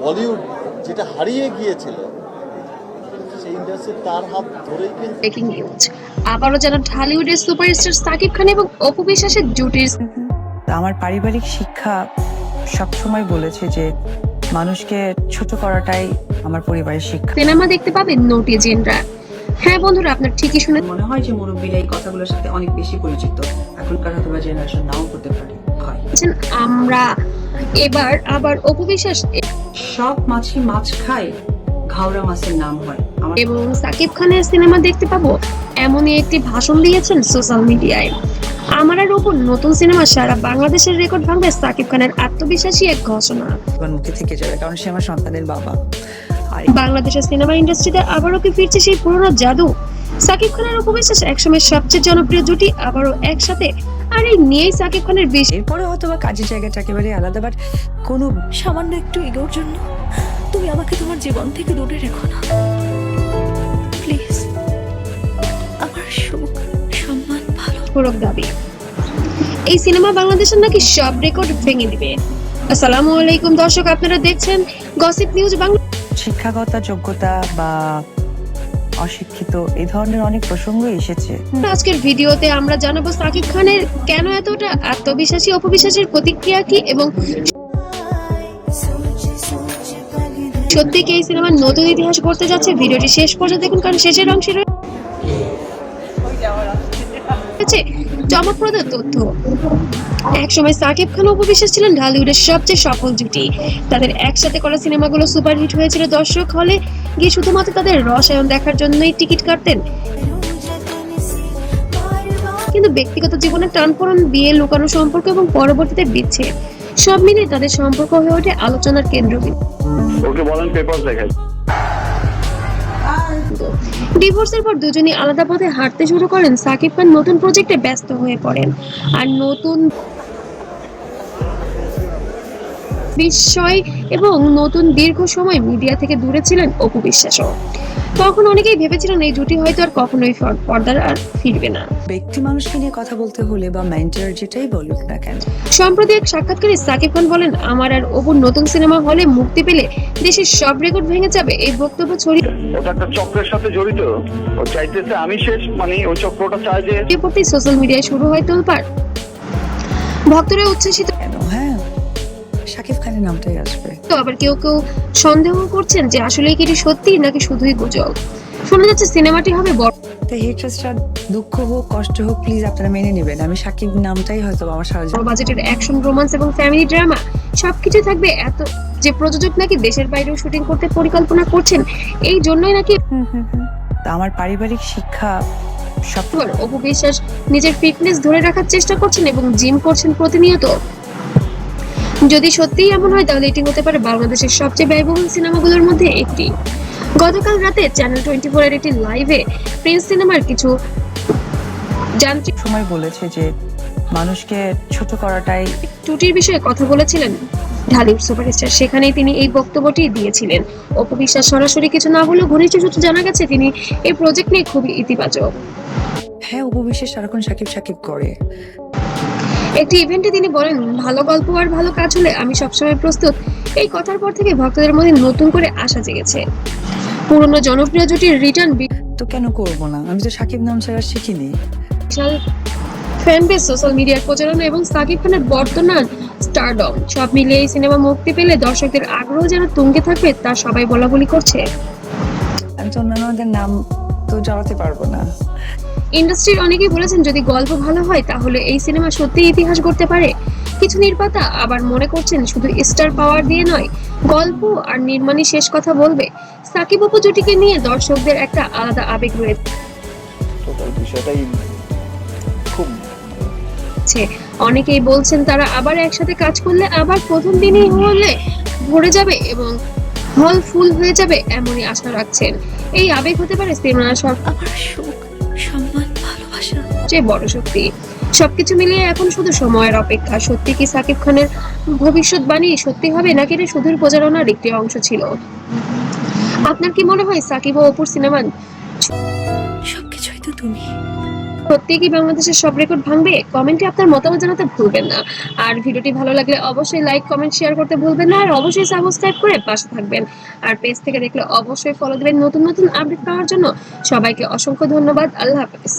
বলিউড যেটা হারিয়ে গিয়েছিল সেই ইন্ডাস্ট্রি তার হাত ধরেই কিন্তু ব্রেকিং নিউজ আবারও যেন ঢালিউডের সুপারস্টার সাকিব খান এবং অপু বিশ্বাসের জুটির আমার পারিবারিক শিক্ষা সবসময় বলেছে যে মানুষকে ছোট করাটাই আমার পরিবারের শিক্ষা। সিনেমা দেখতে পাবেন নোটিজেনরা। হ্যাঁ বন্ধুরা, আপনার ঠিকই শুনে মনে হয় যে মুরব্বীরা এই কথাগুলোর সাথে অনেক বেশি পরিচিত, এখনকার হয়তো জেনারেশন নাও করতে পারে। আমরা এবার আবার অপু বিশ্বাস সব মাছি মাছ খায়, ঘাওড়া মাছের নাম হয়। এবং সাকিব খানের সিনেমা দেখতে পাবো এমনই একটি ভাষণ দিয়েছেন সোশ্যাল মিডিয়ায়। আমার আর অপুর নতুন সিনেমা সারা বাংলাদেশের রেকর্ড ভাঙবে সাকিব খানের আত্মবিশ্বাসী এক ঘোষণা। আমার মুখে থেকে যাবে, কারণ সে আমার সন্তানের বাবা। আর বাংলাদেশের সিনেমা ইন্ডাস্ট্রিতে আবারও কি ফিরছে সেই পুরনো জাদু? সাকিব খানের অপু বিশ্বাস একসময় সবচেয়ে জনপ্রিয় জুটি আবারও একসাথে, আর এই নিয়েই সাকিব খানের বেশ এরপরে হয়তো বা কাজের জায়গাটা একেবারে আলাদা, বাট কোনো সামান্য একটু ইগোর জন্য তুমি আমাকে তোমার জীবন থেকে দূরে রেখো না প্লিজ। আমার সুখ, সম্মান, ভালো পূরক দাবি। এই সিনেমা বাংলাদেশের নাকি সব রেকর্ড ভেঙে দিবে। আসসালামু আলাইকুম দর্শক, আপনারা দেখছেন গসিপ নিউজ বাংলা। শিক্ষাগত যোগ্যতা বা অশিক্ষিত এই ধরনের অনেক প্রসঙ্গই এসেছে। আজকের ভিডিওতে আমরা জানাবো সাকিব খানের কেন এতটা আত্মবিশ্বাসী, অপু বিশ্বাসের প্রতিক্রিয়া কি, এবং সত্যি কি এই সিনেমার নতুন ইতিহাস গড়তে যাচ্ছে। ভিডিওটি শেষ পর্যন্ত দেখুন, কারণ শেষের অংশে রয়েছে চমকপ্রদ তথ্য। একসময় সাকিব খান ও অপু বিশ্বাস ছিলেন ঢালিউডের সবচেয়ে সফল জুটি। তাদের একসাথে করা সিনেমাগুলো সুপারহিট হয়েছিল। দর্শক হলে গিয়ে শুধুমাত্র তাদের রসায়ন দেখার জন্যই টিকিট কাটতেন। কিন্তু ব্যক্তিগত জীবনে টানপোড়েন, বিয়ে, লুকানো সম্পর্ক এবং পরবর্তীতে বিচ্ছেদ, সব মিলিয়ে তাদের সম্পর্ক হয়ে ওঠে আলোচনার কেন্দ্রবিন্দু। ওকে বলেন পেপারস দেখাই। ডিভোর্সের পর দুজনই আলাদা পথে হাঁটতে শুরু করেন। সাকিব খান নতুন প্রজেক্টে ব্যস্ত হয়ে পড়েন, আর নতুন বিষয় এবং নতুন দীর্ঘ সময় মিডিয়া থেকে দূরে ছিলেন অপু বিশ্বাসও। তখন অনেকেই ভেবেছিলেন এই জুটি হয়তো আর কখনোই পর্দার আর ফিরবে না। ব্যক্তি মানুষকে নিয়ে কথা বলতে হলে বা মেন্টর যেটাই বলুক না কেন, সম্প্রতি এক সাক্ষাৎকারে সাকিব খান বলেন, আমার আর অপুর নতুন সিনেমা হলে মুক্তি পেলে দেশের সব রেকর্ড ভেঙে যাবে। এই বক্তব্য ছড়িয়ে ওটা একটা চক্রের সাথে জড়িত, ও চাইতেছে আমি শেষ, মানে ওই চক্রটা চায় যে পড়তেই সোশ্যাল মিডিয়ায় শুরু হয় তোলপাড়। ভক্তরা উচ্ছ্বসিত, কেন? হ্যাঁ, শাকিব খানের নামটাই আসবে। তো আবার কেউ কেউ সন্দেহ করছেন যে আসলে কি এটি সত্যি নাকি শুধুই গুজব। শোনা যাচ্ছে সিনেমাটি হবে বড় তো হেটার্সরা দুঃখ হোক কষ্ট হোক প্লিজ আপনারা মেনে নেবেন, আমি শাকিব নামটাই হয়তো আমার সারা জীবন। বাজেটের অ্যাকশন, রোমান্স এবং ফ্যামিলি ড্রামা সবকিছু থাকবে। এত যে প্রযোজক নাকি দেশের বাইরেও শুটিং করতে পরিকল্পনা করছেন, এই জন্যই নাকি তা আমার পারিবারিক শিক্ষা সব অপু বিশ্বাস নিজের ফিটনেস ধরে রাখার চেষ্টা করছেন এবং জিম করছেন প্রতিনিয়ত। যদি সত্যিই এমন হয় তাহলে এটি হতে পারে বাংলাদেশের সবচেয়ে ব্যয়বহুল সিনেমাগুলোর মধ্যে একটি। গতকাল রাতে চ্যানেল 24 এর একটি লাইভে প্রিন্স সিনেমার কিছু যান্ত্রিক সময় বলেছে যে মানুষকে ছোট করাটাই ত্রুটির বিষয়ে কথা বলেছিলেন ঢালিউড সুপারস্টার। সেখানেই তিনি এই বক্তব্যটি দিয়েছিলেন। অপু বিশ্বাস সরাসরি কিছু না বলেও ঘনিষ্ঠ সূত্রে জানা গেছে তিনি এই প্রজেক্ট নিয়ে খুবই ইতিবাচক। হ্যাঁ, উপবিশ্বাস সারাক্ষণ শাকিব শাকিব করে। একটি ইভেন্টে তিনি বলেন, ভালো গল্প আর ভালো কাজ হলে আমি সবসময় প্রস্তুত। এই কথার পর থেকে ভক্তদের মধ্যে নতুন করে আশা জেগেছে। পুরনো জনপ্রিয় জুটির রিটার্ন, তো কেন করবো না? আমি তো শাকিব নাম ছাড়া শিখিনি। বিশাল ফ্যান বেস, সোশ্যাল মিডিয়ার প্রচারণা এবং সাকিব খানের বর্তমান স্টারডম, সব মিলিয়ে এই সিনেমা মুক্তি পেলে দর্শকদের আগ্রহ যেন তুঙ্গে থাকবে তা সবাই বলাবলি করছে। আমি তো অন্যান্যদের নাম তো জানাতে পারবো না। ইন্ডাস্ট্রির অনেকেই বলেছেন যদি গল্প ভালো হয় তাহলে এই সিনেমা সত্যিই ইতিহাস গড়তে পারে। কিছু নির্মাতা আবার মনে করছেন শুধু স্টার পাওয়ার দিয়ে নয়, গল্প আর নির্মাণই শেষ কথা বলবে। সাকিব অপু জুটিকে নিয়ে দর্শকদের একটা আলাদা আবেগ রয়েছে। টোটাল বিষয়টাই খুব অনেকেই বলছেন তারা আবার একসাথে কাজ করলে আবার প্রথম দিনই হলে ভরে যাবে এবং হল ফুল হয়ে যাবে, এমনই আশা রাখছেন। এই আবেগ হতে পারে সিনেমার আমার সুখ, সম্মান, ভালোবাসা সবচেয়ে বড় শক্তি। সবকিছু মিলিয়ে এখন শুধু সময়ের অপেক্ষা। সত্যি কি সাকিব খানের ভবিষ্যৎবাণী সত্যি হবে নাকি এটা শুধুই প্রচারণার একটি অংশ ছিল? আপনার কি মনে হয় সাকিব ও অপুর সিনেমা সবকিছুই তো তুমি। সত্যি কি বাংলাদেশের সব রেকর্ড ভাঙবে? কমেন্টে আপনার মতামত জানাতে ভুলবেন না। আর ভিডিওটি ভালো লাগলে অবশ্যই লাইক, কমেন্ট, শেয়ার করতে ভুলবেন না। আর অবশ্যই সাবস্ক্রাইব করে পাশে থাকবেন। আর পেজ থেকে দেখলে অবশ্যই ফলো দিবেন নতুন নতুন আপডেট পাওয়ার জন্য। সবাইকে অসংখ্য ধন্যবাদ। আল্লাহ হাফেজ।